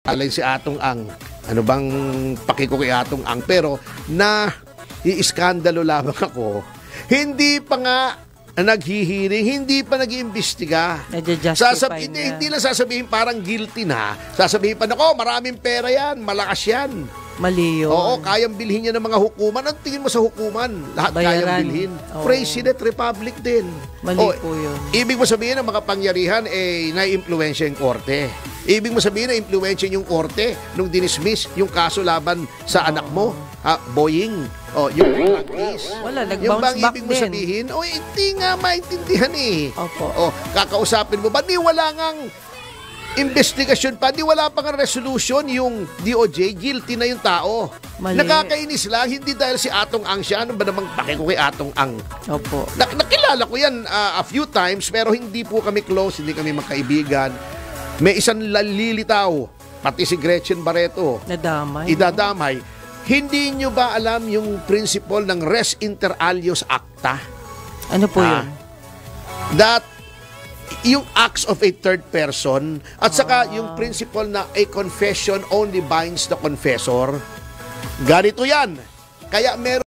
alay si Atong Ang. Ano bang pakiko kay Atong Ang? Pero iiskandalo lamang ako. Hindi pa nga naghihiring, hindi pa nag-iimbestiga. Hindi lang sasabihin parang guilty na. Sasabihin pa, nako, maraming pera yan, malakas yan. Mali yun. Oo, kayang bilhin niya ng mga hukuman. Ang tingin mo sa hukuman? Lahat kayang bilhin. Oo. President, Republic din. Mali po yun. Ibig mo sabihin ng mga pangyarihan, na-impluensya yung korte. Ibig mo sabihin na impluensya yung korte nung dinismiss yung kaso laban sa anak mo, Boying. Yung practice. Wala, yung bang back ibig mo sabihin, hindi nga maintindihan eh. Opo. Kakausapin mo ba? Di wala ngang investigasyon pa, di wala pang resolution yung DOJ, guilty na yung tao. Mali. Nakakainis lang, hindi dahil si Atong Ang siya. Ano ba namang pakiko kay Atong Ang? Opo. Nakilala ko yan a few times, pero hindi po kami close, hindi kami magkaibigan. May isang lalilitaw, pati si Gretchen Barreto. Idadamay. Hindi nyo ba alam yung principle ng res inter alios acta? Ano po yun? That yung acts of a third person at saka yung principle na a confession only binds the confessor. Ganito yan. Kaya meron